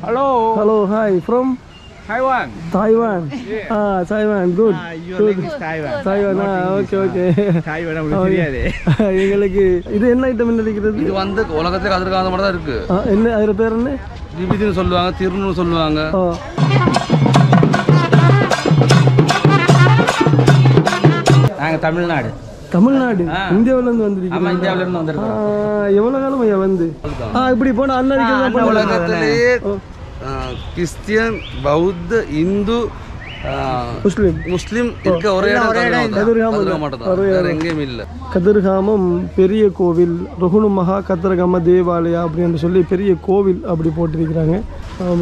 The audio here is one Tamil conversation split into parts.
Hello, hi. From Taiwan. Taiwan. Yeah. Taiwan. Good. Your Good. language Taiwan. Taiwan. Okay. Taiwan உங்களுக்கு தெரியாது. எங்களுக்கு இது என்ன ஐட்டம் என்ன இருக்கிறது? இது வந்து உலகத்துல கதிர்காந்த மாதிரி தான் இருக்கு. என்ன அதோட பேர் என்ன? விபீதின்னு சொல்லுவாங்க, திருன்னு சொல்லுவாங்க. நாங்க தமிழ்நாடு. தமிழ்நாடு இந்தியாவில இருந்து வந்திருக்கீங்க. ஆமா, இந்தியாவில இருந்து வந்திருக்கோம். எவ்வளவு காலம் ஐயா வந்து? இப்படி போனா அண்ணா உலகத்திலே கிறிஸ்டியன், பௌத்த, இந்து, முஸ்லிம் இருக்க ஒரே இடம் கதிர்காமம் மட்டும் தான், வேற எங்கேயும் இல்லை. கதிர்காமம் பெரிய கோவில், ருகுணு மகா கதிர்காம தேவாலயா அப்படின்னு சொல்லி பெரிய கோவில் அப்படி போட்டிருக்கிறாங்க.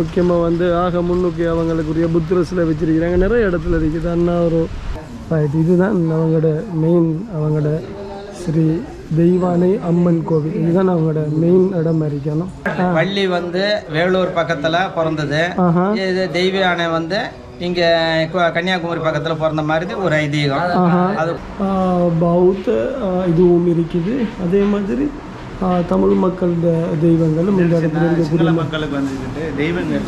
முக்கியமாக வந்து ஆக முன்னுக்கு அவங்களுக்குரிய புத்திர சிலை வச்சிருக்கிறாங்க. நிறைய இடத்துல இருக்குது. அண்ணா ஒரு இதுதான் அவங்களோட மெயின், அவங்களோட ஸ்ரீ தெய்வானை அம்மன் கோவில். இதுதான் அவங்களோட மெயின் இடம் இருக்கணும். பள்ளி வந்து வேலூர் பக்கத்துல பிறந்தது. இது தெய்வானை வந்து இங்க கன்னியாகுமரி பக்கத்துல பிறந்த மாதிரி ஒரு ஐதீகம். அது பௌத்த இதுவும் இருக்குது. அதே மாதிரி தமிழ் மக்கள் தெய்வங்களும் இந்த இடத்துல இருக்கக்கூடிய மக்களுக்கு வந்துக்கிட்டு தெய்வங்கள்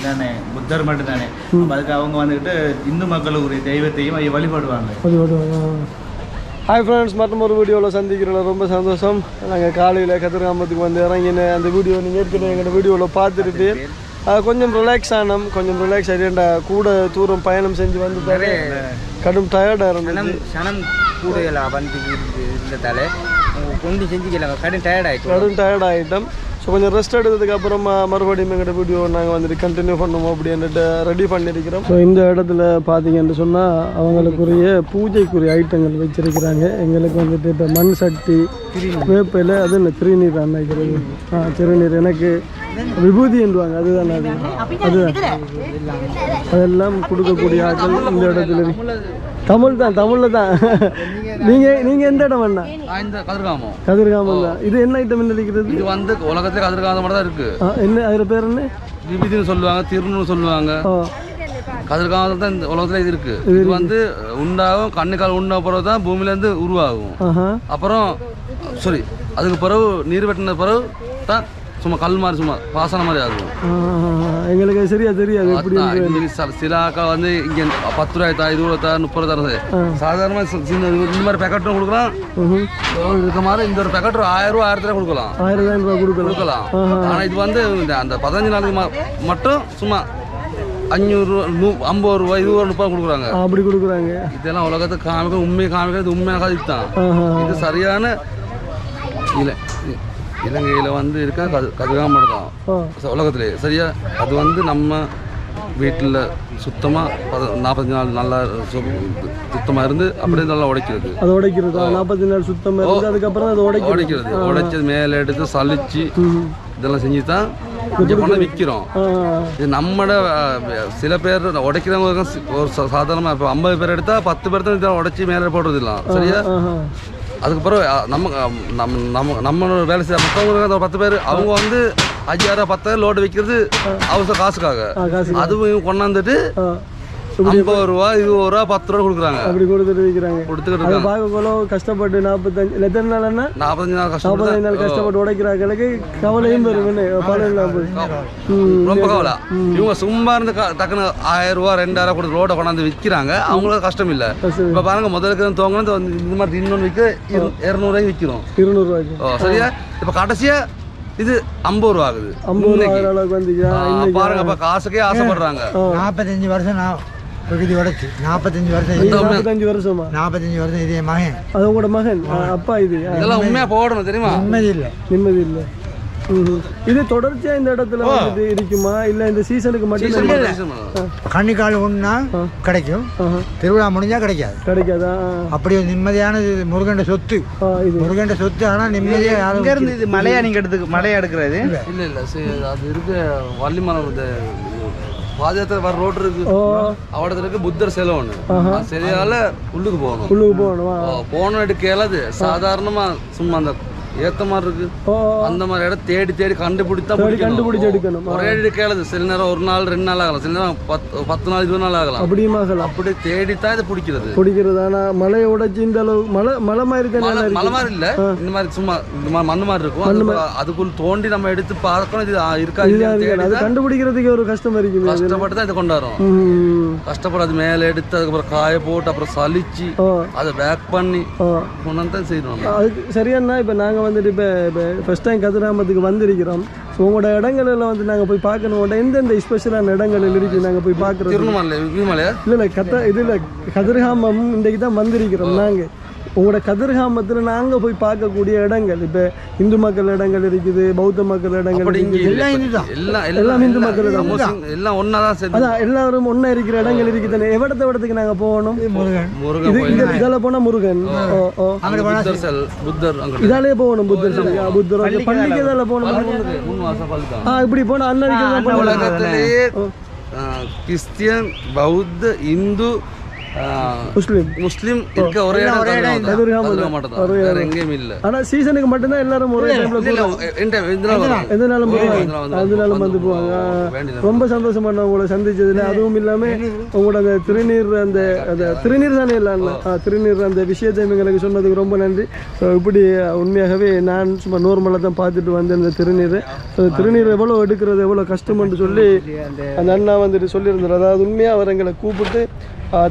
தானே, புத்தர் மட்டும் தானே. அதுக்கு அவங்க வந்துக்கிட்டு இந்து மக்களுக்குரிய தெய்வத்தையும் வழிபடுவாங்க. ஹாய் ஃப்ரெண்ட்ஸ், மற்றும் ஒரு வீடியோவில் சந்திக்கிறோம். ரொம்ப சந்தோஷம். நாங்கள் காலையில் கதிர்காமத்துக்கு வந்து இறங்கின அந்த வீடியோ நீங்கள் ஏற்கனவே எங்களோட வீடியோவில் பார்த்துட்டு கொஞ்சம் ரிலாக்ஸ் ஆனோம். கொஞ்சம் ரிலாக்ஸ் ஆகிட்டு கூட தூரம் பயணம் செஞ்சு வந்து கடும் டயர்டாக இருந்தது. சனம் கூட வந்து இருந்ததால கொண்டு செஞ்சுக்கலாம். கடும் டயர்ட் ஆகிட்டோம். ஸோ கொஞ்சம் ரெஸ்ட் எடுத்ததுக்கு அப்புறமா மறுபடியும் எங்களோட வீடியோ நாங்கள் வந்துட்டு கண்டினியூ பண்ணுவோம் அப்படின்ட்டு ரெடி பண்ணியிருக்கிறோம். ஸோ இந்த இடத்துல பார்த்தீங்கன்னு சொன்னால் அவங்களுக்குரிய பூஜைக்குரிய ஐட்டங்கள் வச்சிருக்கிறாங்க. எங்களுக்கு வந்துட்டு இப்போ மண் சட்டி, வேப்பையில் அது என்ன திருநீர் அன்னைக்கிறது. திருநீர் எனக்கு விபூதி என்றுவாங்க, அதுதான் அதுதான் அதெல்லாம் கொடுக்கக்கூடிய ஆட்கள் இந்த இடத்துல. தமிழில் தான். நீங்கள் எந்த இடம் வேணா? கதிர்காமம் தான். இது என்ன ஐட்டம் என்ன இருக்கிறது? இது வந்து உலகத்துல கதிர்காந்த மாதிரி தான் இருக்கு. என்ன அதோட பேர் என்ன? விபீதின்னு சொல்லுவாங்க, திருன்னு சொல்லுவாங்க. கதிர்காமத்தில் தான் இந்த உலகத்துல இது இருக்கு. இது வந்து உண்டாகும், கண்ணுக்கால் உண்ட பிறகு தான் பூமியில இருந்து உருவாகும். அப்புறம் அதுக்கு பிறகு நீர் வெட்டின பிறகு தான் சும்மா கல் மாதிரி சும்மா பாசன மாதிரி ஆகும். எங்களுக்கு சரியா தெரியாது. சில ஆக்கள் வந்து இங்க 10 ரூபாய் தா, 20 ரூபாய், 30 தரது சாதாரணமா இந்த மாதிரி பேக்கெட்டும் கொடுக்கலாம். இருக்க மாதிரி இந்த ஒரு பேக்கெட் 1000 ரூபாய் 1000 ரூபாய் கொடுக்கலாம். 1000 ரூபாய் கொடுக்கலாம். ஆனா இது வந்து அந்த 15 நாளுக்கு மட்டும் சும்மா 500 ரூபாய், 50 ரூபாய், 20 ரூபாய் கொடுக்குறாங்க. அப்படி கொடுக்குறாங்க. இதெல்லாம் உலகத்துக்கு காமிக்க உண்மையை காமிக்கிறது உண்மையாக இதுதான். இது சரியான இல்லை. இலங்கையில் வந்து இருக்க கதிர்காமம் தான் உலகத்திலே சரியா. அது வந்து நம்ம வீட்டில் சுத்தமாக 45 நாள் நல்லா சுத்தமாக இருந்து அப்படியே நல்லா உடைக்கிறது. அது உடைக்கிறது 45 நாள் சுத்தமாக இருந்து அதுக்கப்புறம் அது உடைக்கிறது. உடைச்சது மேலே எடுத்து சலிச்சு இதெல்லாம் செஞ்சு தான் இங்கே கொண்டு விற்கிறோம். இது நம்மளோட சில பேர் உடைக்கிறவங்க ஒரு சாதாரணமாக இப்போ 50 பேர் எடுத்தால் 10 பேர் தான் இதெல்லாம் உடைச்சி மேலே போடுறது இல்லை சரியா. அதுக்கு பிறகு நம்ம வேலை செய்ய மற்றவங்களுக்கு 10 பேர் அவங்க வந்து 5000 10,000 லோடு வைக்கிறது அவசர காசுக்காக. அதுவும் கொண்டாந்துட்டு 50 ரூபா, 20 ரூபா, 10 ரூபா கொடுக்குறாங்க. அப்படி கொடுத்துட்டு பார்க்கக்குள்ள கஷ்டப்பட்டு 45 நாள் கஷ்டப்பட்டு உடைக்கிறாங்களுக்கு கவலையும் பெறும். ரொம்ப கவலை. இவங்க சும்மா இருந்து டக்குன்னு 1000 ரூபா 2000 கொடுத்து ரோட கொண்டாந்து விற்கிறாங்க. அவங்களுக்கு கஷ்டம் இல்லை. இப்போ பாருங்க, முதலுக்கு தோங்க இந்த மாதிரி இன்னொன்று விற்க 200 ரூபாய்க்கு விற்கிறோம். 200 ரூபாய்க்கு சரியா. இப்போ கடைசியா இது 50 ரூபா ஆகுது. பாருங்க, அப்ப காசுக்கே ஆசைப்படுறாங்க. 45 வருஷம் பகுதி உடைச்சு 45 வருஷம் இதே மகன். அது உங்களோட மகன் அப்பா. இதெல்லாம் உண்மையா போடணும் தெரியுமா? நிம்மதி இல்லை. இது தொடர்ச்சியா இந்த இடத்துல வந்து இருக்குமா இல்ல இந்த சீசனுக்கு மட்டும்? கண்ணிக்கால் ஒண்ணா கிடைக்கும், திருவிழா முடிஞ்சா கிடைக்காதா? அப்படி ஒரு நிம்மதியான முருகண்ட சொத்து. முருகண்ட சொத்து. ஆனா நிம்மதியா இங்க இருந்து இது மலையா நீங்க மலையா எடுக்கிறது இல்ல. அது இருக்கு வள்ளிமலை பாதயாத்திரை வர ரோடு இருக்கு. அவடத்துல இருக்கு புத்தர் சிலை ஒண்ணு. சரியால உள்ளுக்கு போகணும். போன எடுக்கல. அது சாதாரணமா சும்மா அந்த ஏற்ற மாதிரி இருக்கு. ஓ அந்த மாதிரி இடம் தேடி தேடி கண்டுபிடிச்சா கண்டுபிடிச்சு எடுக்கணும். ஒரே கேளுது. சில நேரம் 1 நாள் 2 நாள் ஆகலாம், சில நேரம் 10 நாள் 20 நாள் ஆகலாம். அப்படியும் ஆகலாம். அப்படி தேடித்தான் இதை பிடிக்கிறது. ஆனால் மலையை உடைச்சி இந்த அளவு மலை மாதிரி தானே மலை மாதிரி இல்லை, இந்த மாதிரி சும்மா இந்த மாதிரி மண்ணு மாதிரி இருக்கும். அதுக்குள்ள தோண்டி நம்ம எடுத்து பார்க்கணும். இது இருக்காது, அது கண்டுபிடிக்கிறதுக்கு ஒரு கஷ்டம் இருக்குது. கஷ்டப்பட்டு தான் இதை கொண்டாடுறோம். கஷ்டப்பட்டு அது மேலே எடுத்து அதுக்கப்புறம் காய போட்டு அப்புறம் சலிச்சு அதை பேக் பண்ணி கொண்டாந்து தான் செய்யணும். அதுக்கு சரியாண்ணா. இப்போ நாங்கள் வந்துட்டு இப்போ ஃபர்ஸ்ட் டைம் கதிராமத்துக்கு வந்திருக்கிறோம். ஸோ உங்களோட இடங்களில் வந்து நாங்கள் போய் பார்க்கணும். எந்தெந்த ஸ்பெஷலான இடங்களில் இருக்குது நாங்கள் போய் பார்க்குறோம். திருவண்ணாமலை இல்லை இதில் கதிர்காமம் இன்றைக்கு தான் வந்திருக்கிறோம். நாங்கள் உங்களோட கதிர்காமத்தில் நாங்கள் போய் பார்க்கக்கூடிய இடங்கள் இப்போ இந்து மக்கள் இடங்கள் இருக்குது, பௌத்த மக்கள் இடங்கள் எல்லாம் இந்து மக்கள் இடம் எல்லாம் ஒன்றா தான். அதான் எல்லாரும் ஒன்றா இருக்கிற இடங்கள் இருக்குது. இடத்துக்கு நாங்கள் போகணும். இதில் போனால் முருகன், புத்தர் இதாலே போகணும். புத்தர் பள்ளிக்கு இதில் போகணும். இப்படி போனால் உலகத்திலேயே கிறிஸ்டியன், பௌத்த, இந்து, முஸ்லிம் இருக்க ஒரே எங்கேயும் இல்ல. ஆனா சீசனுக்கு மட்டும்தான் எல்லாரும் ஒரே எந்தனாலும் வந்து போவாங்க. ரொம்ப சந்தோஷமா உங்களை சந்திச்சதுல. அதுவும் இல்லாம உங்களோட அந்த திருநீர் தானே எல்லாம் திருநீர் அந்த விஷயத்தை எங்களுக்கு சொன்னதுக்கு ரொம்ப நன்றி. இப்படி உண்மையாகவே நான் சும்மா நார்மலாக தான் பார்த்துட்டு வந்தேன் இந்த திருநீர் எவ்வளோ எடுக்கிறது எவ்வளோ கஷ்டம்னு சொல்லி அந்த அண்ணா வந்துட்டு சொல்லியிருந்தார். அதாவது உண்மையாக அவர் எங்களை கூப்பிட்டு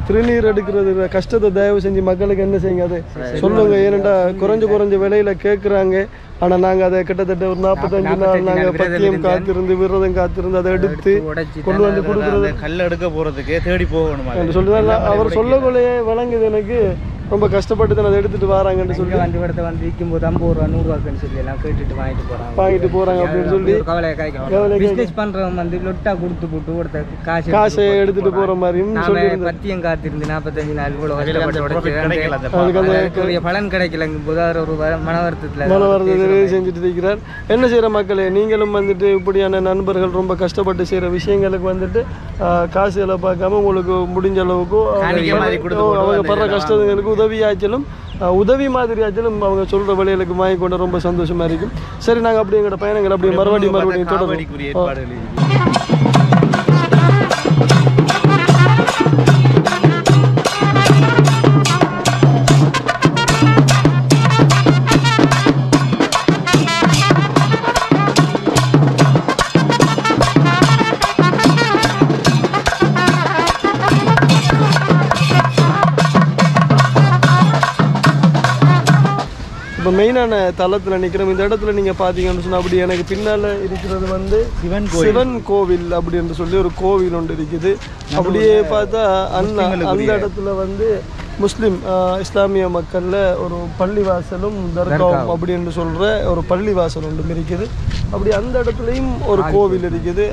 திருநீர் எடுக்கிறது கஷ்டத்தை தயவு செஞ்சு மக்களுக்கு என்ன செய்யுங்க அதை சொல்லுங்க. ஏனெண்டா குறைஞ்ச விலையில கேட்குறாங்க. ஆனால் நாங்கள் அதை கிட்டத்தட்ட ஒரு 45 நாள் நாங்கள் பத்தியம் காத்திருந்து விரதம் காத்திருந்து அதை எடுத்து கொண்டு வந்து கொடுக்குறது. கல் எடுக்க போகிறதுக்கு தேடி போகணும் சொல்லுதான். அவர் சொல்லக்குள்ளேயே வழங்குது. எனக்கு ரொம்ப கஷ்டப்பட்டு தான் அதை எடுத்துட்டு வராங்கன்னு சொல்லி வந்து இடத்த வந்து விற்கும்போது 50 ரூபா 100 ரூபாய்க்குன்னு சொல்லி எல்லாம் கேட்டுட்டு வாங்கிட்டு போகிறாங்க அப்படின்னு சொல்லி கவலை பிஸ்னஸ் பண்ணுறவங்க வந்து லொட்டா கொடுத்து போட்டு ஒருத்த காசை எடுத்துட்டு போகிற மாதிரியும் சொல்லி பத்தியம் காத்திருந்து 45 நாள் இவ்வளோ பலன் கிடைக்கலங்க போது ஒரு மன வருத்தத்தில் செஞ்சுட்டு இருக்கிறார். என்ன செய்கிற மக்களே, நீங்களும் வந்துட்டு இப்படியான நண்பர்கள் ரொம்ப கஷ்டப்பட்டு செய்கிற விஷயங்களுக்கு வந்துட்டு காசுகளை பார்க்காம உங்களுக்கு முடிஞ்ச அளவுக்கு அவங்க படுற கஷ்டங்களுக்கு உதவி மாதிரியாச்சலும் அவங்க சொல்கிற வழிகளுக்கு வாங்கி கொண்டு ரொம்ப சந்தோஷமாக இருக்கும். சரி, நாங்கள் அப்படியே எங்களோட பயணங்கள் அப்படியே மறுபடியும் தொடரும். இப்போ மெயினான தளத்தில் நிற்கிறோம். இந்த இடத்துல நீங்கள் பார்த்தீங்கன்னு சொன்னால் அப்படி எனக்கு பின்னால் இருக்கிறது வந்து சிவன் கோவில் அப்படின்னு சொல்லி ஒரு கோவில் ஒன்று இருக்குது. அப்படியே பார்த்தா அந்த இடத்துல வந்து முஸ்லீம் இஸ்லாமிய மக்களில் ஒரு பள்ளிவாசலும் தர்காவும் அப்படின்னு சொல்கிற ஒரு பள்ளிவாசல் ஒன்று இருக்குது. அப்படி அந்த இடத்துலையும் ஒரு கோவில் இருக்குது.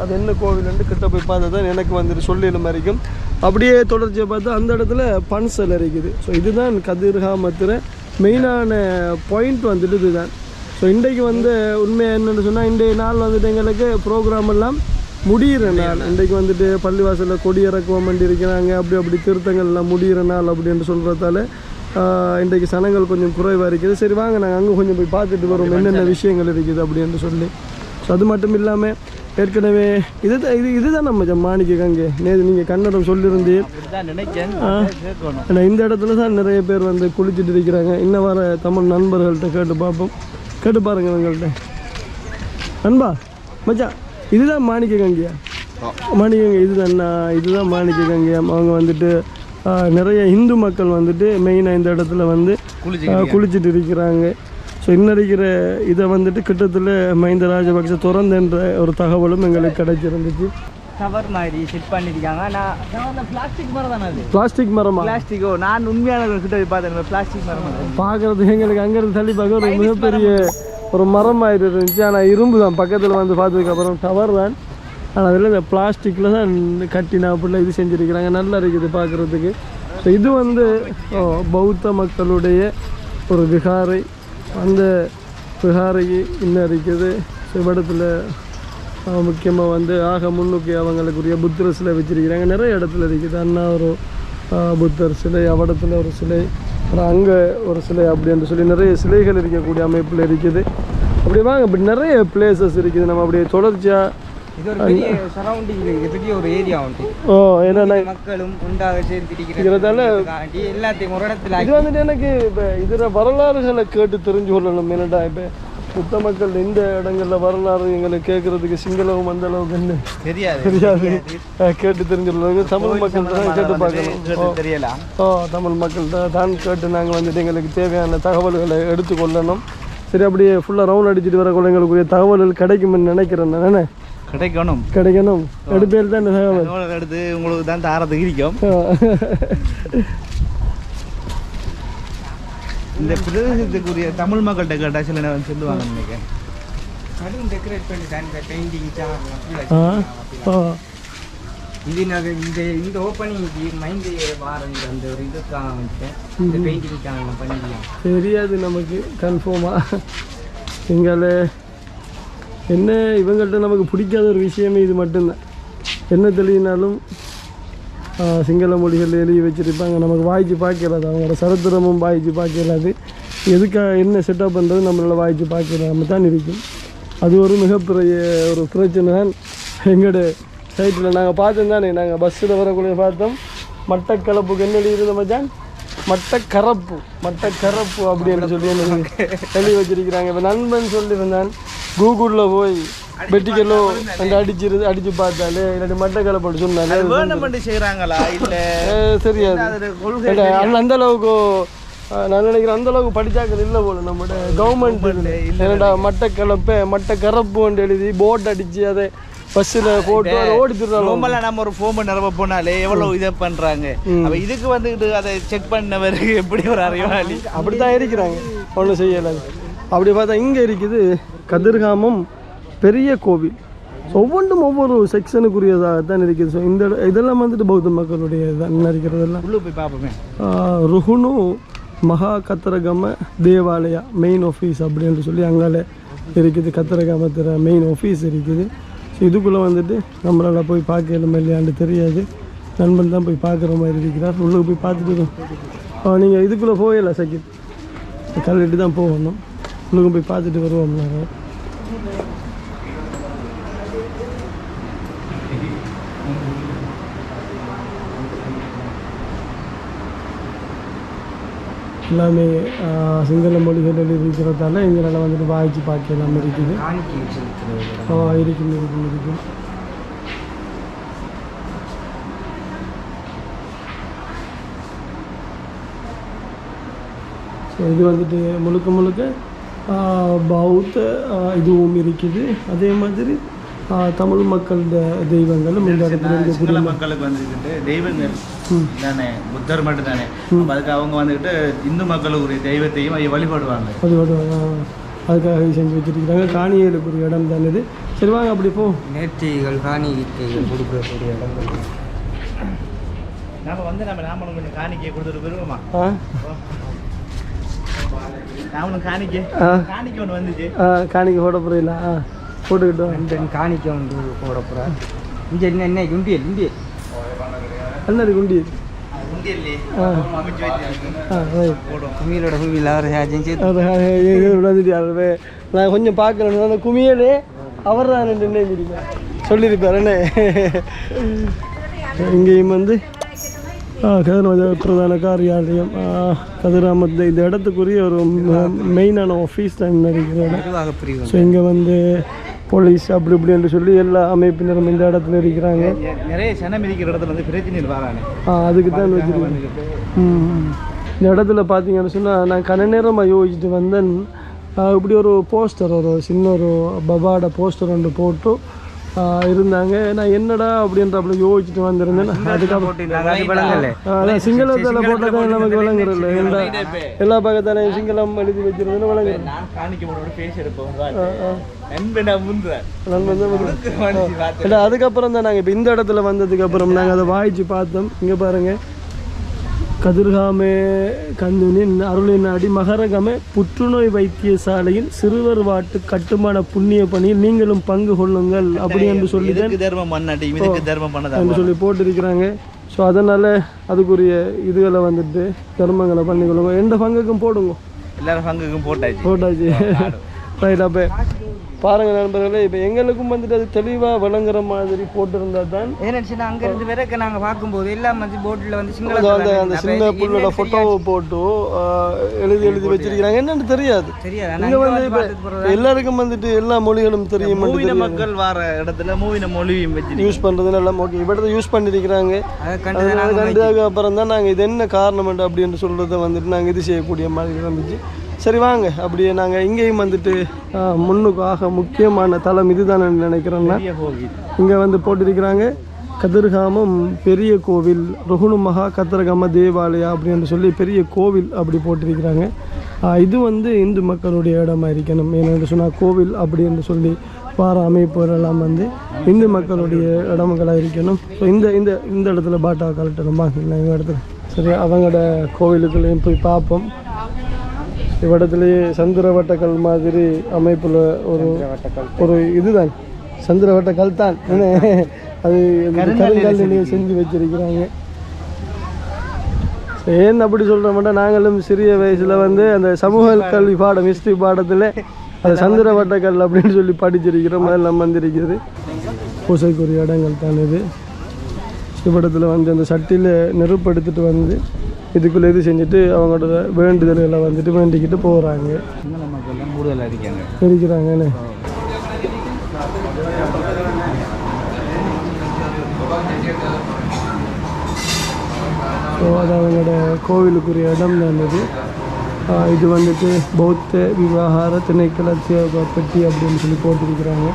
அது என்ன கோவில்ன்ட்டு கிட்ட போய் பார்த்தா தான் எனக்கு வந்துட்டு சொல்லிடும் வரைக்கும். அப்படியே தொடர்ச்சியை பார்த்தா அந்த இடத்துல பன்சல் இருக்குது. ஸோ இதுதான் கதிர்காமத்தில் மெயினான பாயிண்ட் வந்துட்டு இதுதான். ஸோ இன்றைக்கு வந்து உண்மையாக என்னென்னு சொன்னால் இன்றைய நாள் வந்துட்டு எங்களுக்கு ப்ரோக்ராம் எல்லாம் முடிகிற நாள். இன்றைக்கு வந்துட்டு பள்ளிவாசலில் கொடி இறக்குவோம் பண்ணி இருக்கிறாங்க. அப்படி திருத்தங்கள்லாம் முடிகிற நாள் அப்படின்னு சொல்கிறதால இன்றைக்கு சனங்கள் கொஞ்சம் குறைவாக இருக்குது. சரி வாங்க நாங்கள் அங்கே கொஞ்சம் போய் பார்த்துட்டு வரோம் என்னென்ன விஷயங்கள் இருக்குது அப்படின்னு சொல்லி. ஸோ அது மட்டும் இல்லாமல் ஏற்கனவே இதுதான் நம்ம மாணிக்க கங்கை. நீங்கள் கன்னடம் சொல்லியிருந்தீர். ஏன்னா இந்த இடத்துல தான் நிறைய பேர் வந்து குளிச்சுட்டு இருக்கிறாங்க. இன்னும் வர தமிழ் நண்பர்கள்ட்ட கேட்டு பார்ப்போம். கேட்டு பாருங்க எங்கள்கிட்ட. நண்பா மச்சான், இதுதான் மாணிக்க கங்கையா? மாணிக்க கங்கை இதுதான் மாணிக்க கங்கையா. அவங்க வந்துட்டு நிறைய இந்து மக்கள் வந்துட்டு மெயினாக இந்த இடத்துல வந்து குளிச்சுட்டு இருக்கிறாங்க. ஸோ இன்னிருக்கிற இதை வந்துட்டு கிட்டத்தில் மஹிந்த ராஜபக்ச திறந்துன்ற ஒரு தகவலும் எங்களுக்கு கிடைச்சிருந்துச்சு. கவர் மாதிரி செட் பண்ணியிருக்காங்க. நான் பிளாஸ்டிக் மரம் தானே அது? பிளாஸ்டிக் மரமா? பிளாஸ்டிக்கோ நான் உண்மையான கிட்ட போய் பார்த்தேன். பிளாஸ்டிக் மரம் பார்க்குறதுக்கு எங்களுக்கு அங்கேருந்து தள்ளி பார்க்க ஒரு மிகப்பெரிய ஒரு மரம் மாதிரி இருந்துச்சு. ஆனால் இரும்பு தான். பக்கத்தில் வந்து பார்த்ததுக்கப்புறம் டவர் தான். ஆனால் அதில் இந்த பிளாஸ்டிக்கில் தான் கட்டினா அப்படிலாம் இது செஞ்சுருக்கிறாங்க. நல்லா இருக்குது பார்க்குறதுக்கு. ஸோ இது வந்து பௌத்த மக்களுடைய ஒரு விகாரை. அந்த விகாரைக்கு இன்னும் இருக்குது. இடத்துல முக்கியமாக வந்து முன்னுக்கு அவங்களுக்குரிய புத்தர் சிலை வச்சுருக்கிறாங்க. நிறைய இடத்துல இருக்குது. அண்ணா ஒரு புத்தர் சிலை, அவடத்தில் ஒரு சிலை, அப்புறம் அங்கே ஒரு சிலை அப்படின்னு சொல்லி நிறைய சிலைகள் இருக்கக்கூடிய அமைப்பில் இருக்குது. அப்படி வாங்க இப்படி நிறைய பிளேசஸ் இருக்குது. நம்ம அப்படியே தொடர்ச்சியாக இது ஒரு பெரிய சரௌண்டிங், இது பெரிய ஒரு ஏரியா உண்டு. என்னென்ன மக்களும் உண்டாக சேர்ந்துக்கிறதால எல்லாத்தையும் ஒரு இடத்துல இது வந்துட்டு எனக்கு இப்போ இதில் வரலாறுகளை கேட்டு தெரிஞ்சு கொள்ளணும். என்னடா இப்போ புத்த மக்கள் இந்த இடங்கள்ல வரலாறு எங்களுக்கு கேட்கறதுக்கு சிங்களவும் அந்த அளவுக்கு தெரியாது. கேட்டு தெரிஞ்சுள்ளவங்க தமிழ் மக்கள்கிட்ட தான் கேட்டு பார்க்கணும். தெரியலாம். தமிழ் மக்கள்கிட்ட தான் கேட்டு நாங்கள் வந்துட்டு எங்களுக்கு தேவையான தகவல்களை எடுத்துக்கொள்ளணும். சரி, அப்படியே ஃபுல்லாக ரவுண்ட் அடிச்சுட்டு வரக்குள்ள எங்களுக்குரிய தகவல்கள் கிடைக்கும்னு நினைக்கிறேன். நானே கிடைக்கணும் எடுப்பேல் தான் இந்த தகவல் எடுத்து உங்களுக்கு தான் தாரத்துக்கு இருக்கும். இந்த பிரதேசத்துக்குரிய தமிழ் மக்கள்கிட்ட கேட்டால் சில நேரம் சொல்லுவாங்க. நினைக்கிறேன் அதுவும் டெக்கரேட் பண்ணி பெயிண்டிங் இது நாங்கள் இந்த ஓப்பனிங்க்கு மைண்ட் வாரம் அந்த ஒரு இதுக்காக வந்துட்டேன். இந்த பெயிண்டிங்காக நான் பண்ணிக்கலாம். தெரியாது நமக்கு கன்ஃபார்மாக. எங்களை என்ன இவங்கள்ட்ட நமக்கு பிடிக்காத ஒரு விஷயமே இது மட்டும்தான். என்ன தெளிவினாலும் சிங்கள மொழிகள் எழுதி வச்சுருப்பாங்க. நமக்கு வாய்ச்சி பார்க்கலாது. அவங்களோட சரித்திரமும் வாய்ச்சி பார்க்கலாது. எதுக்காக என்ன செட்டப் பண்ணுறது நம்மளால் வாய்ச்சி பார்க்கலாம தான் இருக்கும். அது ஒரு மிகப்பெரிய ஒரு பிரச்சனை தான். எங்களோட சைட்டில் நாங்கள் பார்த்தோம் தானே, நாங்கள் பஸ்ஸில் வரக்கூடிய பார்த்தோம். மட்டக்களப்புக்கு என்ன எழுதியிருந்த மச்சான், மட்டக்கரப்பு அப்படின்னு சொல்லி எழுதி வச்சிருக்கிறாங்க. இப்போ நண்பன் சொல்லியிருந்தான், கூகுளில் போய் வெட்டிக்கலோ அந்த அடிச்சு பார்த்தாலே இல்லாட்டி மட்டக்களப்பு சொன்னாலே செய்கிறாங்களா இல்லை தெரியாது. அந்த அளவுக்கு நான் நினைக்கிறேன் அந்த அளவுக்கு படித்தாக்கள் இல்லை போல நம்மளோட கவர்மெண்ட். என்னடா மட்டக்கரப்புன்னு எழுதி போட் அடித்து அதை பஸ்ஸில் போட்டு ஓடி திருடுறாங்க. நம்ம ஒரு ஃபோம் நிரப்ப போனாலே எவ்வளோ இதை பண்ணுறாங்க. அப்போ இதுக்கு வந்துக்கிட்டு அதை செக் பண்ணவருக்கு எப்படி ஒரு அறிவாளி அப்படி தான் இருக்கிறாங்க. ஒன்றும் செய்யலை. அப்படி பார்த்தா இங்கே இருக்குது கதிர்காமம் பெரிய கோவில். ஒவ்வொன்றும் ஒவ்வொரு செக்ஷனுக்குரியதாகத்தான் இருக்குது. ஸோ இந்த இதெல்லாம் வந்துட்டு பௌத்த மக்களுடைய தான் இருக்கிறதெல்லாம் உள்ளே போய் பார்ப்போமே. ருகுணு மகா கத்திரகம தேவாலயா மெயின் ஆஃபீஸ் அப்படின்னு சொல்லி அங்கால இருக்குது. கத்திரகாமத்தில் மெயின் ஆஃபீஸ் இருக்குது. ஸோ இதுக்குள்ளே வந்துட்டு நம்மளால் போய் பார்க்கலாமா இல்லையான்னு தெரியாது. நண்பன் தான் போய் பார்க்குற மாதிரி இருக்கிறார். உள்ளே போய் பார்த்துட்டு நீங்கள் இதுக்குள்ளே போகல சக்கித் கல்லிட்டு தான் போகணும். உள்ளே போய் பார்த்துட்டு வருவோம். நாங்கள் எல்லாமே சிங்கள மொழிகள் இருக்கிறதால எங்களால் வந்துட்டு வாய்ச்சி பார்க்கலாம் இருக்குது. இருக்கும். ஸோ இது வந்துட்டு முழுக்க பௌத்த இதுவும் இருக்குது. அதே மாதிரி தமிழ் மக்களோட தெய்வங்களும் இந்த இடத்துல இருக்கக்கூடிய மக்களுக்கு வந்துக்கிட்டு தெய்வங்கள் தானே, புத்தர் மட்டும் தானே. அதுக்கு அவங்க வந்துக்கிட்டு இந்து மக்களுக்குரிய தெய்வத்தையும் அவங்க வழிபடுவாங்க. அதுக்காக செஞ்சு வச்சுருக்கிறாங்க. காணிகளுக்குரிய இடம் தானே இது. சரி வாங்க அப்படி போ. நேர்த்திகள் காணிக்கைகள் கொடுக்கக்கூடிய இடங்கள். நம்ம வந்து நாமளும் கொஞ்சம் காணிக்கையை கொடுத்துட்டு போயிருவோமா? நாமளும் காணிக்கை ஒன்று வந்துச்சு. காணிக்கை போட போறீங்களா? போட்டுக்கிட்டோம். காணிக்கை வந்து போட போகிறேன். இங்கே என்ன குண்டியல் என்னது குண்டியல் நான் கொஞ்சம் பார்க்குறேன். அந்த குமியலே அவர் தான் சொல்லியிருப்பார். என்ன இங்கேயும் வந்து கதிராம பிரதான காரியாலயம் கதிராமத்தில் இந்த இடத்துக்குரிய ஒரு மெயினான ஆஃபீஸ் தான் இருக்கிறது. ஸோ இங்கே வந்து போலீஸ் அப்படி இப்படின்னு சொல்லி எல்லா அமைப்பினரும் இந்த இடத்துல இருக்கிறாங்க. நிறைய சனம் இருக்கிற இடத்துல வந்து பிரச்சனை வராங்க. அதுக்கு தான் வச்சுருக்காங்க. இந்த இடத்துல பார்த்தீங்கன்னு சொன்னால் நான் கன நேரமாக யோசிச்சுட்டு வந்தேன். இப்படி ஒரு போஸ்டர், ஒரு சின்ன ஒரு பபாட போஸ்டர் ஒன்று போட்டு இருந்தாங்க. நான் என்னடா அப்படின்ற அப்படி யோசிச்சுட்டு வந்திருந்தேன். அதுக்கப்புறம் சிங்களத்தில் போட்டதான் நமக்கு விளங்குறதில்ல. எல்லா பக்கத்தானே சிங்களம் எழுதி வச்சிருந்தேன்னு விளங்குறேன். அதுக்கப்புறம் தான் நாங்கள் இப்போ இந்த இடத்துல வந்ததுக்கு அப்புறம் நாங்கள் அதை வாய்ச்சி பார்த்தோம். இங்கே பாருங்கள், கதிர்காமே கந்துனின் அருளின் அடி மகரகமே புற்றுநோய் வைத்தியசாலையில் சிறுவர் வாட்டு கட்டுமான புண்ணிய பணியில் நீங்களும் பங்கு கொள்ளுங்கள் அப்படி என்று சொல்லி சொல்லி போட்டிருக்கிறாங்க. ஸோ அதனால் அதுக்குரிய இதுகளை வந்துட்டு தர்மங்களை பண்ணிக்கொள்ளுங்க. எந்த பங்குக்கும் போடுங்க, எல்லாரும் பங்குக்கும் போட்டாச்சு. ரைட். அப்போ பாருங்கள் நண்பர்களே, இப்போ எங்களுக்கும் வந்துட்டு அது தெளிவாக விளங்குற மாதிரி போட்டிருந்தா தான். ஏன்னா அங்கேருந்து வரைக்கும் நாங்கள் பார்க்கும்போது எல்லாம் வந்து போட்டில் வந்து அந்த சின்ன புள்ளோட ஃபோட்டோவை போட்டு எழுதி வச்சிருக்கிறாங்க. என்னன்னு தெரியாது. இங்கே வந்து இப்போ எல்லாருக்கும் வந்துட்டு எல்லா மொழிகளும் தெரியும். மக்கள் வர இடத்துல மூவின மொழியும் வச்சு யூஸ் பண்ணுறதுன்னு எல்லாம் ஓகே இவ்வளோ யூஸ் பண்ணியிருக்கிறாங்க. கண்டதுக்கு அப்புறம் தான் நாங்கள் இது என்ன காரணம் அப்படின்னு சொல்கிறத வந்துட்டு நாங்கள் இது செய்யக்கூடிய மாதிரி இருந்துச்சு. சரி வாங்க, அப்படியே நாங்கள் இங்கேயும் வந்துட்டு முன்னுக்காக முக்கியமான தளம் இதுதான் நினைக்கிறேன்னா, இங்கே வந்து போட்டிருக்கிறாங்க கதிர்காமம் பெரிய கோவில் ருகுணு மகா கத்திரகாம தேவாலயா அப்படின்னு சொல்லி பெரிய கோவில் அப்படி போட்டிருக்கிறாங்க. இது வந்து இந்து மக்களுடைய இடமா இருக்கணும். ஏன்னு சொன்னால் கோவில் அப்படின்னு சொல்லி வார அமைப்புகளெல்லாம் வந்து இந்து மக்களுடைய இடங்களாக இருக்கணும். ஸோ இந்த இந்த இந்த இடத்துல பாட்டா கலட்டணும் பாக்கிங்களா எங்கள் இடத்துல. சரி, அவங்களோட கோவிலுக்குள்ளேயும் போய் பார்ப்போம். இவ்விடத்துலேயே சந்திரவட்டக்கல் மாதிரி அமைப்பில் ஒரு இதுதான் சந்திரவட்டக்கல் தான். அது கருங்கல்லையே செஞ்சு வச்சிருக்கிறாங்க. ஏன்னு அப்படி சொல்கிற மாட்டோம், நாங்களும் சிறிய வயசில் வந்து அந்த சமூக கல்வி பாடம் ஹிஸ்ட்ரி பாடத்தில் அது சந்திரவட்டக்கல் அப்படின்னு சொல்லி படிச்சிருக்கிறோம். அதெல்லாம் வந்திருக்கிறது பூசைக்குரிய இடங்கள் தான் இது. இவ்விடத்தில் வந்து அந்த சட்டியில் நெருப்பு எடுத்துகிட்டு வந்து இதுக்குள்ளே இது செஞ்சுட்டு அவங்களோட வேண்டுதல்களை வந்துட்டு வேண்டிக்கிட்டு போகிறாங்க. இருக்கிறாங்கன்னு ஸோ அது அவங்களோட கோவிலுக்குரிய இடம் தான் இது. இது வந்துட்டு பௌத்த விவகார திணைக்கள பெட்டி அப்படின்னு சொல்லி போட்டிருக்கிறாங்க.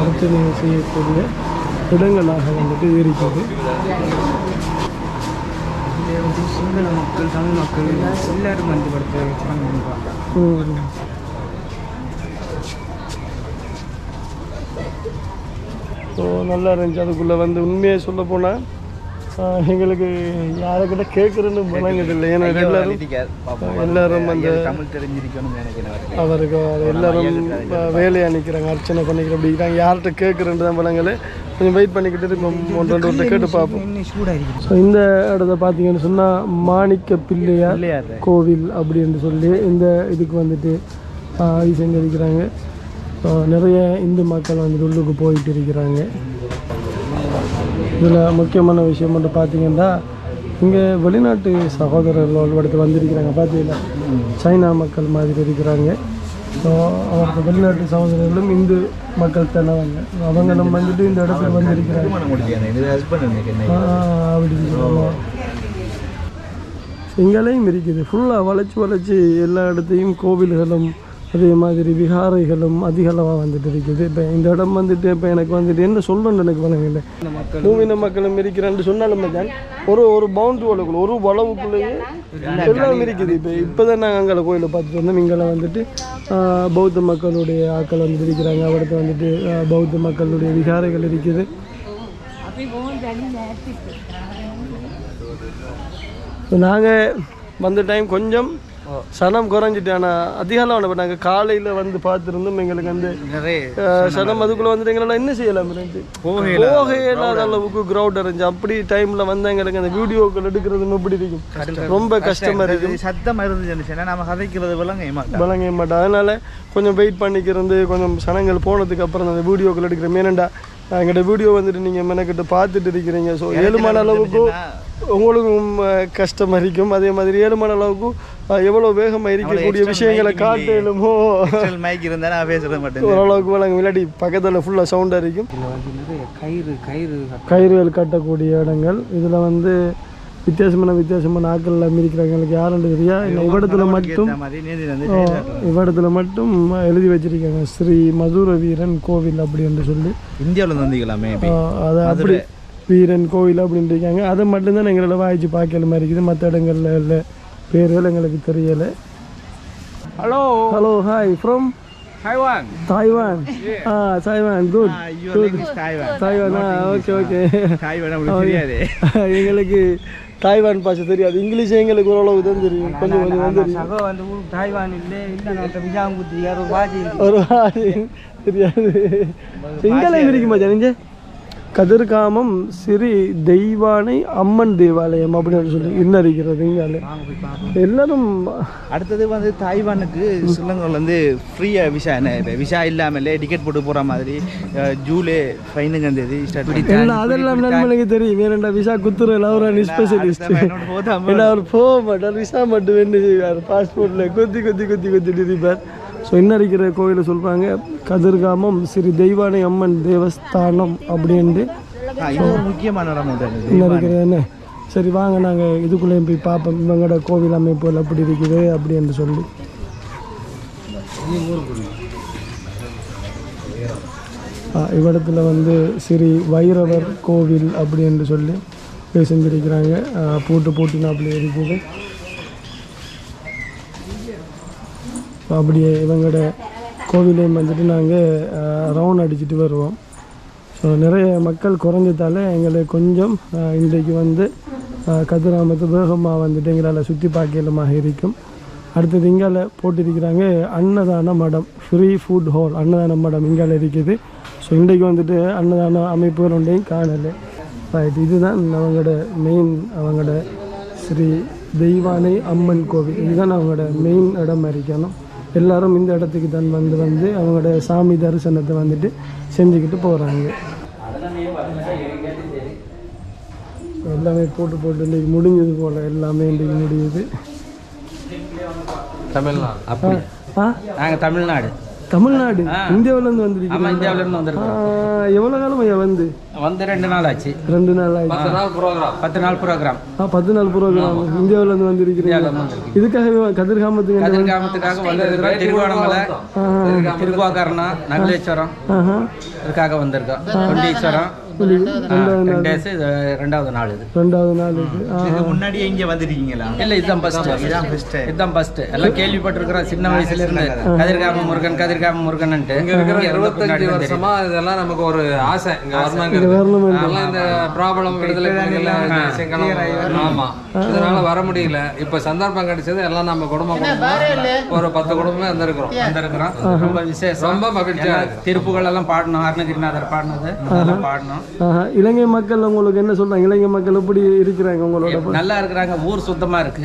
அர்ச்சனை செய்யக்கூடிய இடங்களாக வந்துட்டு இருக்குது. சிங்கள மக்கள் தமிழ் மக்கள் எல்லாரும் வந்து ஸோ நல்லா இருந்துச்சு. அதுக்குள்ளே வந்து உண்மையை சொல்ல போனால் எங்களுக்கு யாருக்கிட்ட கேட்குறேன்னு விளங்குதில்லை. ஏன்னா எல்லாரும் அந்த அவருக்கு எல்லாரும் வேலையாக நிற்கிறாங்க, அர்ச்சனை பண்ணிக்கிற அப்படிங்கிறாங்க. யார்கிட்ட கேட்குறேன்னு தான் விளங்கலை. கொஞ்சம் வெயிட் பண்ணிக்கிட்டு இருக்கோம், ஒன்று ரெண்டு கேட்டு பார்ப்போம். ஸோ இந்த இடத்த பார்த்தீங்கன்னு சொன்னால் மாணிக்க பிள்ளையார் கோவில் அப்படின்னு சொல்லி இந்த இதுக்கு வந்துட்டு இது செஞ்சிருக்கிறாங்க. நிறைய இந்து மக்கள் வந்துட்டு உள்ளுக்கு போயிட்டு இருக்கிறாங்க. இதில் முக்கியமான விஷயம் மட்டும் பார்த்தீங்கன்னா, இங்கே வெளிநாட்டு சகோதரர்கள் இடத்துல வந்திருக்கிறாங்க. பார்த்தீங்கன்னா சைனா மக்கள் மாதிரி இருக்கிறாங்க. ஸோ அவருக்கு வெளிநாட்டு சகோதரர்களும் இந்து மக்கள் தானே அவங்க நம்ம வந்துட்டு இந்த இடத்துக்கு வந்திருக்கிறாங்க அப்படின்னு சொல்லுவாங்க. இங்கேயும் இருக்குது ஃபுல்லாக வளைச்சி எல்லா இடத்தையும் கோவில்களும் அதே மாதிரி விகாரைகளும் அதிகளவாக வந்துட்டு இருக்குது. இப்போ இந்த இடம் வந்துட்டு இப்போ எனக்கு வந்துட்டு என்ன சொல்லணும்னு எனக்கு வழங்கலை. மூவின மக்களும் இருக்கிறேன்னு சொன்னாலும் தான் ஒரு பவுண்டரி வளவுக்குள்ள ஒரு வளவுக்குள்ளேயே எல்லாம் இருக்குது. இப்போ தான் நாங்கள் அங்கே கோயிலை பார்த்துட்டு வந்தோம். இங்கே வந்துட்டு பௌத்த மக்களுடைய ஆட்கள் வந்துட்டு இருக்கிறாங்க. அவருக்கு வந்துட்டு பௌத்த மக்களுடைய விகாரைகள் இருக்குது. நாங்கள் வந்த டைம் கொஞ்சம் சனம் குறைஞ்சிட்டு, ஆனால் அதிகாலம் இப்போ நாங்கள் காலையில் வந்து பார்த்துருந்தோம். எங்களுக்கு வந்து சனம் அதுக்குள்ளே வந்துட்டு எங்களால் என்ன செய்யலாம் இருந்துச்சு, போகையில்லாத அளவுக்கு க்ரௌட் இருந்துச்சு. அப்படி டைமில் வந்து எங்களுக்கு அந்த வீடியோக்கள் எடுக்கிறது எப்படி இருக்கும், ரொம்ப கஷ்டமாக இருக்குது. சத்தமாக இருந்துச்சு, நம்ம கதைக்கிறது விளங்க மாட்டோம். அதனால் கொஞ்சம் வெயிட் பண்ணிக்கிறது. கொஞ்சம் சனங்கள் போனதுக்கு அப்புறம் அந்த வீடியோக்கள் எடுக்கிறோம். ஏனண்டா எங்கள்கிட்ட வீடியோ வந்துட்டு நீங்கள் மெனக்கிட்ட பார்த்துட்டு இருக்கிறீங்க. ஸோ 7 மணி அளவுக்கும் உங்களுக்கும் கஷ்டமாக இருக்கும். அதே மாதிரி 7 மணி அளவுக்கும் எவ்வளோ வேகமாக இருக்கக்கூடிய விஷயங்களை காட்டலுமோ ஓரளவுக்கு வழங்க. விளையாடி பக்கத்தில் ஃபுல்லாக சவுண்டாக இருக்கும். கயிறுகள் கட்டக்கூடிய இடங்கள். இதில் வந்து வித்தியாசமான ஆட்கள் எல்லாம் இருக்கிறாங்க. எனக்கு யாருன்னு தெரியா. இவ்விடத்துல மட்டும் எழுதி வச்சிருக்காங்க ஸ்ரீ மதுர வீரன் கோவில் அப்படின்னு சொல்லி. இந்தியாவில் வந்திக்கலாமே அதை அப்படி வீரன் கோவில் அப்படின்னு இருக்காங்க. அதை மட்டும்தான் எங்களால் வாய்ச்சி பார்க்கல மாதிரி இருக்குது. மற்ற இடங்கள்ல இல்லை பேர்கள் எங்களுக்கு தெரியலை. Hello hi from Taiwan. Taiwan. Taiwan. Good. Taiwan. Taiwan. Okay. Taiwan. எங்களுக்கு தாய்வான் பாஷை தெரியாது, இங்கிலீஷ் எங்களுக்கு ஓரளவு தான் தெரியும், கொஞ்சம் கொஞ்சம் தான் தெரியும். சகோ வந்து தாய்வான் இல்லை இல்லை விஜாங்குத்தி யாரோ வாஜி ஒரு தெரியாது. இங்கெல்லாம் இருக்குமா ஜனிஞ்ச கதிர்காமம் ஸ்ரீ தெய்வானை அம்மன் தேவாலயம் அப்படின்னு சொல்லி இன்னும் இருக்கிறது இங்கால எல்லாரும். அடுத்தது வந்து தாய்வானுக்கு ஸ்ரீலங்காவில் வந்து ஃப்ரீயாக விசா இல்லாமலே டிக்கெட் போட்டு போகிற மாதிரி ஜூலை 15ஆம் தேதி அதெல்லாம் நண்பனுக்கு தெரியும். ஏன்னா விசா குத்துறல அவர் ஸ்பெஷலிஸ்ட், ஏன்னா அவர் போக மாட்டார், விசா மட்டும் என்ன செய்வார், பாஸ்போர்ட்டில் கொத்தி இருப்பார். ஸோ இன்னும் இருக்கிற கோயிலை சொல்கிறாங்க கதிர்காமம் ஸ்ரீ தெய்வானை அம்மன் தேவஸ்தானம் அப்படின்ட்டு முக்கியமான இடம் இன்னும் இருக்கிறது என்ன. சரி வாங்க நாங்கள் இதுக்குள்ளேயும் போய் பார்ப்போம் இவங்களோட கோவில் அமைப்புகள் அப்படி இருக்குது அப்படின்னு சொல்லி. இவ்விடத்தில் வந்து ஸ்ரீ வைரவர் கோவில் அப்படின்னு சொல்லி செஞ்சுருக்கிறாங்க. பூட்டினா அப்படி இருக்குது. அப்படியே இவங்களோட கோவிலையும் வந்துட்டு நாங்கள் ரவுண்ட் அடிச்சுட்டு வருவோம். ஸோ நிறைய மக்கள் குறைஞ்சதால் எங்களுக்கு கொஞ்சம் இன்றைக்கு வந்து கதிராமத்து வேகமாக வந்துட்டு எங்களால் சுற்றி பார்க்கலமாக இருக்கும். அடுத்தது இங்கால போட்டிருக்கிறாங்க அன்னதான மடம், ஃப்ரீ ஃபுட் ஹால் அன்னதான மடம் இங்கால இருக்குது. ஸோ இன்றைக்கு வந்துட்டு அன்னதான அமைப்புகள் ஒன்றையும் காணலை. ரைட், இதுதான் அவங்களோட மெயின், அவங்களோட ஸ்ரீ தெய்வானை அம்மன் கோவில், இதுதான் அவங்களோட மெயின் இடம் இருக்கணும். எல்லாரும் இந்த இடத்துக்கு தான் வந்து அவங்களோட சாமி தரிசனத்தை வந்துட்டு செஞ்சுக்கிட்டு போகிறாங்க. எல்லாமே போட்டு இன்றைக்கி முடிஞ்சது போல், எல்லாமே இன்றைக்கி முடியுது. தமிழ்நாடு அப்படி நாங்கள் தமிழ்நாடு இந்தியாவிலேருந்து வந்துருக்கீங்க? இந்தியாவிலேருந்து வந்திருக்கோம். எவ்வளோ காலம் ஐயா வந்து 2 நாள் ஆச்சு. 2 நாள் ஆச்சு. 10 நாள் ப்ரோக்ராம் 10 நாள் ப்ரோக்ராம் இந்தியாவிலேருந்து வந்திருக்கிறீங்க. இதுக்காகவே கதிர்காமத்துக்காக வந்திருக்கிறோம். திருவோணமலை, திருவாகரணா, நகலேஸ்வரம் இதுக்காக வந்திருக்கோம். கொண்டீஸ்வரம் 2வது நாள். இது முன்னாடியே இங்கே வந்துருக்கீங்களா? இல்லை, இதுதான் ஃபர்ஸ்ட். எல்லாம் கேள்விப்பட்டிருக்கிறோம் சின்ன வயசுல இருந்து. கதிர்காம முருகன் இங்க இருக்கிற 25 வருஷமா இதெல்லாம் நமக்கு ஒரு ஆசை, இங்க வரணும். இந்த ப்ராப்ளம் விடுதலை ஆமா, இதனால வர முடியல. இப்ப சந்தர்ப்பம் கிடைச்சது, எல்லாம் நம்ம குடும்பம் ஒரு 10 குடும்பமே வந்திருக்கிறோம். ரொம்ப விசேஷம், ரொம்ப மகிழ்ச்சியா. திருப்புகள் எல்லாம் பாடணும், அருணகிரிநாதர் பாடினது பாடணும். இலங்கை மக்கள் உங்களுக்கு என்ன சொல்றாங்க? இலங்கை மக்கள் எப்படி இருக்கிறாங்க? உங்களோட நல்லா இருக்கிறாங்க. ஊர் சுத்தமா இருக்கு.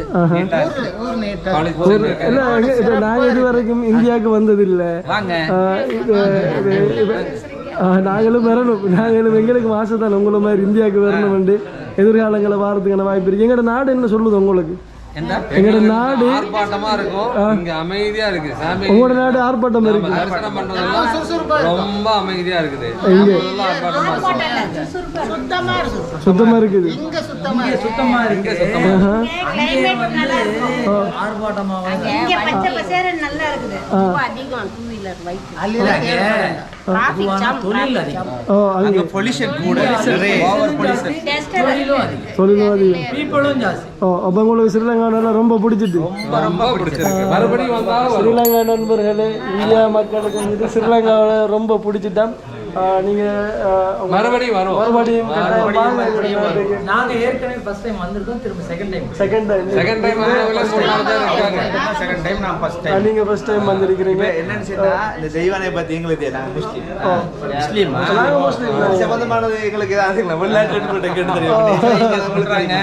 நாங்க இது வரைக்கும் இந்தியாவுக்கு வந்ததில்லை. நாங்களும் வரணும். எங்களுக்கு ஆசை தான் உங்களை மாதிரி இந்தியாவுக்கு வரணும். எதிர்காலங்களை வாரத்துக்கான வாய்ப்பு இருக்கு. எங்களோட நாடு என்ன சொல்லுது உங்களுக்கு? எங்களோட நாடு ஆர்ப்பாட்டமா இருக்கும், இங்க அமைதியா இருக்கு. உங்களோட நாடு ஆர்ப்பாட்டம் இருக்கு, ரொம்ப அமைதியா இருக்குது. சுத்தமா இருக்குது. ஸ்ரீலங்கா ரொம்ப பிடிச்சிட்டு ஸ்ரீலங்கா நண்பர்களே, இந்தியா மக்களுக்கு வந்துட்டு ஸ்ரீலங்காவில் ரொம்ப பிடிச்சிட்டான். நீங்க மறுபடியும் நாங்க ஏற்கனவே ஃபர்ஸ்ட் டைம் வந்திருக்கோம், திரும்ப செகண்ட் டைம் நான் ஃபர்ஸ்ட் டைம். நீங்க ஃபர்ஸ்ட் டைம் வந்திருக்கீங்க. என்னன்னு சொன்னா இந்த தெய்வானை பத்தி எங்களுக்கு நான் முஸ்லீம் சம்பந்தமானது எங்களுக்கு வெளிநாட்டு சொல்றாங்க.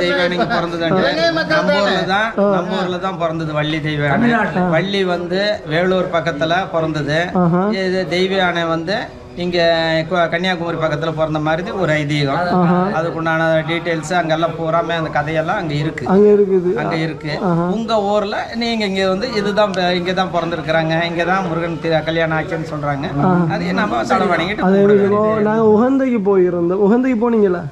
தெய்வானை நம்ம ஊர்ல தான் பிறந்தது. வள்ளி தெய்வானை வள்ளி வந்து வேலூர் பக்கத்துல பிறந்தது. தெய்வானை வந்து இங்கே கன்னியாகுமரி பக்கத்தில் பிறந்த மாதிரி ஒரு ஐதீகம். அதுக்குண்டான டீட்டெயில்ஸ் அங்கெல்லாம் பூராமே அந்த கதையெல்லாம் அங்கே இருக்கு. உங்கள் ஊரில் நீங்கள் இங்கே வந்து இதுதான் இங்கே தான் பிறந்திருக்கிறாங்க, இங்கே தான் முருகன் கல்யாணம் ஆச்சுன்னு சொல்கிறாங்க. அதையும் நம்ம தடை பண்ணிக்கிட்டு நாங்கள் உகந்தைக்கு போயிருந்தோம். உகந்தைக்கு போனீங்களா?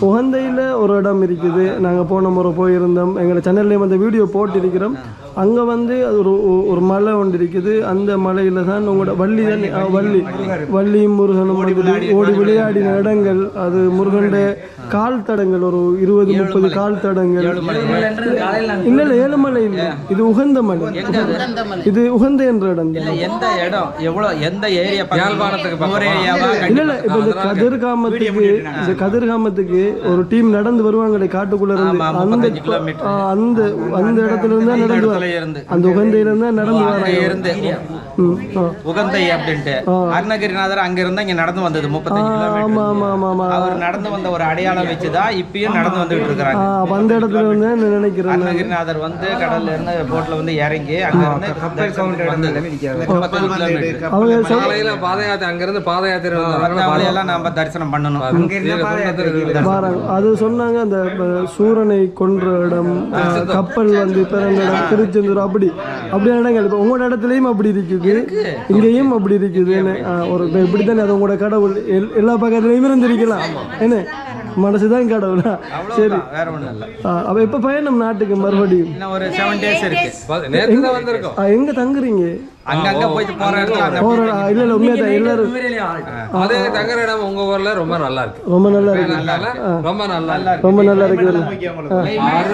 உகந்தையில் ஒரு இடம் இருக்குது. நாங்கள் போன முறை போயிருந்தோம். எங்களை சேனல்லையும் அந்த வீடியோ போட்டிருக்கிறோம். அங்கே வந்து அது ஒரு மலை ஒன்று இருக்குது. அந்த மலையில் தான் உங்களோட வள்ளி தான் வள்ளியும் முருகனும் வந்து ஓடி விளையாடின இடங்கள். அது முருகண்ட கால் தடங்கள் ஒரு 20-30 கால் தடங்கள். இல்லை ஏழுமலை இல்லை, இது உகந்த மலை. இது உகந்த என்ற இடம். எந்த இடம் எவ்வளோ எந்த ஏரியா இல்லை இப்போ இந்த கதிர்காமத்துக்கு ஒரு டீம் நடந்து வருவாங்க காட்டுக்குள்ள இருந்து. அந்த இடத்துல இருந்தா நடந்து அந்த உகந்தையில இருந்தா நடந்து வராங்க. உகந்தை அப்படின்ட்டு அருணகிரிநாதர் அங்க இருந்தா இங்க நடந்து வந்தது 35 கிலோமீட்டர். அவர் நடந்து வந்த ஒரு அடையாளம் வச்சுதான் இப்பயும் நடந்து வந்துட்டு இருக்காங்க. அந்த இடத்துல வந்து நினைக்கிறேன் அருணகிரிநாதர் வந்து கடல்ல இருந்து போட்ல வந்து இறங்கி அங்க வந்து கப்பல் கவுண்டர் வந்து 30 கிலோமீட்டர் அவங்க பாத யாத்திரை அங்கிருந்து பாத யாத்திரை எல்லாம் நாம தரிசனம் பண்ணணும். அது சொன்னாங்க அந்த சூரனை கொன்ற இடம், கப்பல் வந்து பிறந்த இடம் திருச்செந்தூர், அப்படியான இடங்கள். இப்போ உங்களோட இடத்துலயும் அப்படி இருக்குது, இங்கேயும் அப்படி இருக்குது. ஒரு இப்படித்தானே அது உங்களோட கடவுள் எல்லா பக்கத்துலயும் இருந்திருக்கலாம். என்ன மனசுதான் கடவுளா? சரி, வேற ஒண்ணும் இல்ல. அப்ப எப்ப பயணம் நாட்டுக்கு மறுபடியும்? ஒரு 7 days இருக்கு. எங்க தங்குறீங்க? அங்கங்க போயிட்டு போற இடத்துல இல்ல உண்மையா எல்லாரும் அதே தங்குற இடம் உங்க ஊர்ல ரொம்ப நல்லா இருக்கு. ரொம்ப நல்லா இருக்கு. ரொம்ப நல்லா இருக்கு.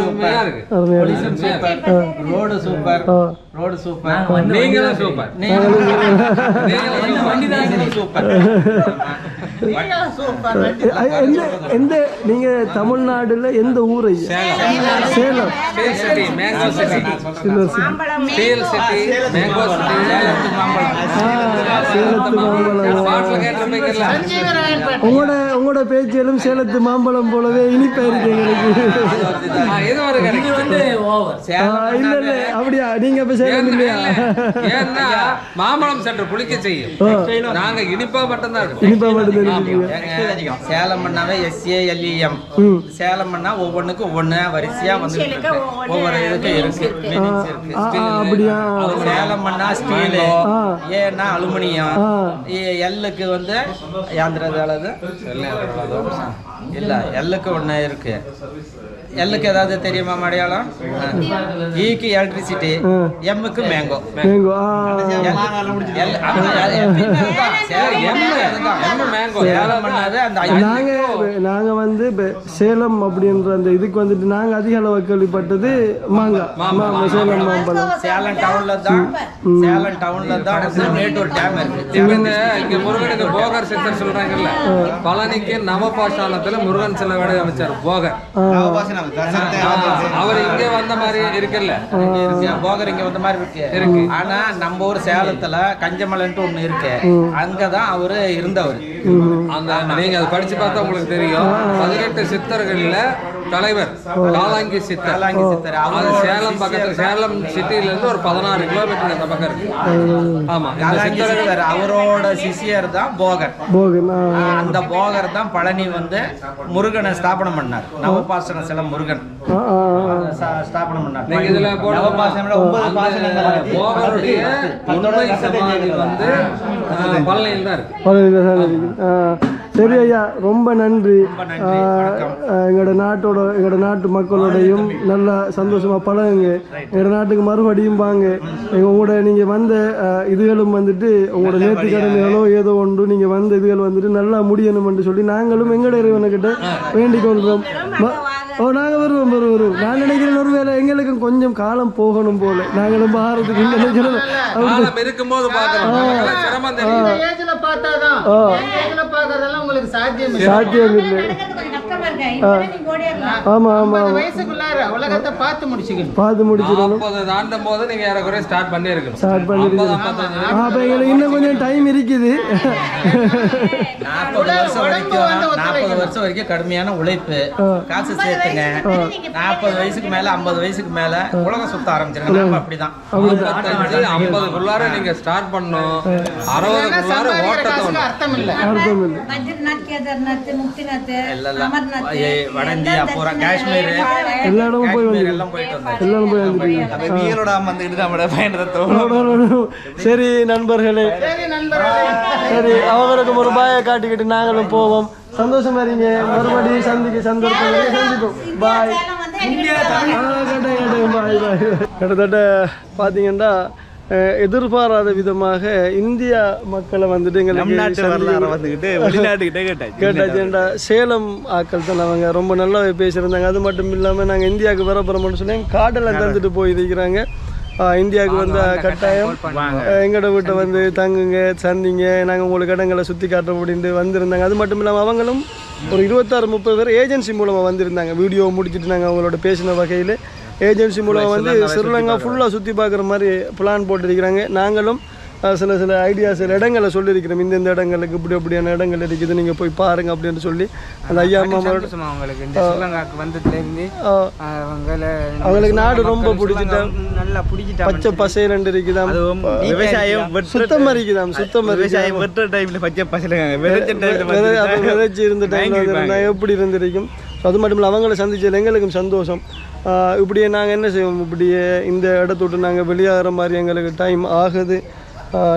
அருமையா இருக்கு. Road super. Road super. நீங்களும் சூப்பர். எந்த நீங்க தமிழ்நாடுல எந்த ஊரை? சேலம். உங்களோட பேச்சிலும் சேலத்து மாம்பழம் போலவே இனிப்பா இருக்கு எங்களுக்கு. இல்ல இல்ல அப்படியா? நீங்க இப்ப சேலம் இல்லையா? மாம்பழம் சற்று புளிக்க செய்யும். நாங்க இனிப்பா மட்டும்தான் சேலம் பண்ணாவே SALEM. சேலம் பண்ணா ஒவ்வொன்றுக்கும் ஒவ்வொன்னு வரிசையா வந்து ஒவ்வொரு இதுக்கும் இருக்கு. அப்படியா? சேலம் பண்ணா ஸ்டீலு, ஏன்னா அலுமினியம், எல்லுக்கு வந்து யாந்திரது இல்ல எல்லுக்கு ஒண்ணு இருக்கு. எல்லுக்கு ஏதாவது தெரியுமா அடையாளம்? ஈக்கு எலக்ட்ரிசிட்டி, எம்முக்கு மேங்கோ. நாங்க வந்து சேலம் அப்படின்ற அந்த இதுக்கு வந்துட்டு நாங்க அதிக அளவு கேள்விப்பட்டது மாங்காய். சேலம் மாம்பழம். சேலம் டவுன்ல தான் மேட்டூர் டேம் இருக்கு. இங்க முருகனுக்கு போகர் சித்தர் சொல்றாங்கல்ல, பழனிக்கு நவபாஷாணத்துல முருகன் சிலை வடிவமைச்சார் போகர். அவர் இங்க வந்த மாதிரி இருக்குல்ல, போகர் இங்க வந்த மாதிரி இருக்கு. ஆனா நம்ம ஊர் சேலத்துல கஞ்சமலைன்ட்டு ஒண்ணு இருக்கு, அங்கதான் அவரு இருந்தவர். அந்த நீங்க அதை படிச்சு பார்த்தா உங்களுக்கு தெரியும். 18 சித்தர்கள்ல தலைவர் காலாங்கி சித்தர். அது சேலம் பக்கத்துல, சேலம் சிட்டில இருந்து ஒரு 16 கிலோமீட்டர் அந்த பக்கம் இருக்கு. ஆமா, சித்தர்கள் அவரோட சிஷியர் தான் போகர். அந்த போகர் தான் பழனி வந்து முருகனை ஸ்தாபனம் பண்ணார். நவபாசன சில முருகன் ஸ்தாபனம் பண்ணார். நீங்க இதுல நவபாசனம்ல 9 பாசனங்கள் போகருடைய உண்மை சமாதி வந்து பழனியில் தான் இருக்கு. சரி ஐயா, ரொம்ப நன்றி. எங்களோட நாட்டு மக்களோடையும் நல்லா சந்தோஷமா பழகுங்க. எங்களோட நாட்டுக்கு மறுபடியும் வாங்க. உங்களோட நீங்க வந்த இதுகளும் வந்துட்டு உங்களோட நேர்த்தி கடமைகளோ ஏதோ ஒன்று நீங்க வந்த இதுகள் வந்துட்டு நல்லா முடியணும்னு சொல்லி நாங்களும் எங்களோட இறைவனுக்கிட்ட வேண்டிக் கொள்றோம். நாங்கள் வருவோம். நான் நினைக்கிறேன் ஒருவேளை எங்களுக்கும் கொஞ்சம் காலம் போகணும் போல. நாங்களும் பாரத்துக்கு நினைக்கிறோம். சாத்தியம் இல்லை. ஆமா ஆமா, உலகத்தை பார்த்து முடிச்சுக்கணும். ஸ்டார்ட் பண்ணிருக்கோம். அப்ப எங்களுக்கு இன்னும் கொஞ்சம் டைம் இருக்குது. 40 வருஷம் வரைக்கும் கடுமையான உழைப்பு, காசு சேர்த்துங்க. 40 வயசுக்கு மேல 50 வயசுக்கு மேல உலகம் சுத்த ஆரம்பிச்சிருங்க. அப்படிதான் 50 நீங்க ஸ்டார்ட் பண்ணணும். 60 ஓட்டத்தை அர்த்தம் இல்ல. வட இந்தியா பூரா, காஷ்மீர் எல்லா இடமும் போய் வந்து சரி நண்பர்களே, சரி அவங்களுக்கும் ஒரு பாயை காட்டிக்கிட்டு நாங்களும் போவோம். சந்தோஷமா இருங்க. மறுபடியும் சந்திப்போம். பாய். கிட்டத்தட்ட பார்த்தீங்கன்னா எதிர்பாராத விதமாக இந்தியா மக்களை வந்துட்டு எங்களுக்கு கேட்டாச்சுண்டா சேலம் ஆக்கள் தான் அவங்க ரொம்ப நல்லாவே பேசியிருந்தாங்க. அது மட்டும் இல்லாமல் நாங்கள் இந்தியாவுக்கு வர போகிறோம்னு சொல்லி காடெல்லாம் தந்துட்டு போயிருக்கிறாங்க. இந்தியாவுக்கு வந்து கட்டாயம் எங்களோட வீட்டை வந்து தங்குங்க சந்திங்க நாங்கள் உங்களுக்கு இடங்களை சுற்றி காட்டுறோம் அப்படின்ட்டு வந்திருந்தாங்க. அது மட்டும் இல்லாமல் அவங்களும் ஒரு 26-30 பேர் ஏஜென்சி மூலமாக வந்திருந்தாங்க. வீடியோ முடிச்சுட்டு நாங்கள் அவங்களோட பேசின வகையில் ஏஜென்சி மூலமாக வந்து ஸ்ரீலங்கா ஃபுல்லாக சுற்றி பார்க்குற மாதிரி பிளான் போட்டிருக்கிறாங்க. நாங்களும் சில ஐடியாஸ் இடங்களை சொல்லியிருக்கிறோம். இந்த இடங்களுக்கு இப்படி அப்படியான இடங்கள் இருக்குது, நீங்கள் போய் பாருங்க அப்படின்னு சொல்லி அந்த ஐயா அம்மாவோட அவங்களுக்கு நாடு ரொம்ப பிடிச்சிட்டா நல்லா பிடிச்சிட்டா பச்சை பசையிலண்டு இருக்குதாம், விவசாயம் சுத்தமாக இருக்குதாம், சுத்தமாக விவசாயம் பச்சை பசையில விதைச்சி இருந்த டைமில் எப்படி இருந்திருக்கும். அது மட்டும் இல்லை அவங்கள சந்திச்சதில் எங்களுக்கும் சந்தோஷம். இப்படியே நாங்கள் என்ன செய்வோம், இப்படியே இந்த இடத்த விட்டு நாங்கள் வெளியாகிற மாதிரி எங்களுக்கு டைம் ஆகுது.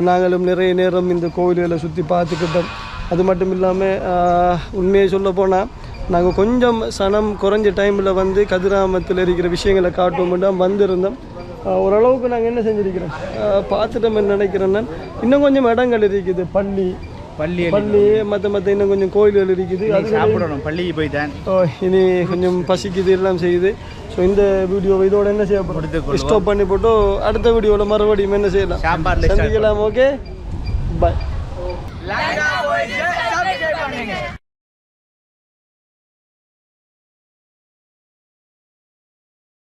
நாங்களும் நிறைய நேரம் இந்த கோவில்களை சுற்றி பார்த்துக்கிட்டோம். அது மட்டும் இல்லாமல் உண்மையை சொல்ல போனால் நாங்கள் கொஞ்சம் சனம் குறைஞ்ச டைமில் வந்து கதிராமத்தில் இருக்கிற விஷயங்களை காட்டுவோம் தான் வந்திருந்தோம். ஓரளவுக்கு நாங்கள் என்ன செஞ்சுருக்கிறோம் பார்த்துட்டோம் நினைக்கிறேன்னா இன்னும் கொஞ்சம் இடங்கள் இருக்குது. பள்ளி மற்ற இன்னும் கொஞ்சம் கோயில்கள் இருக்குது. அது சாப்பிடணும், பள்ளிக்கு போய்தான் இனி கொஞ்சம் பசிக்குது எல்லாம் செய்யுது. ஸோ இந்த வீடியோவை இதோட என்ன செய்யப்படும் ஸ்டாப் பண்ணி போட்டு அடுத்த வீடியோவில் மறுபடியும் என்ன செய்யலாம் சந்திக்கலாம். Okay bye.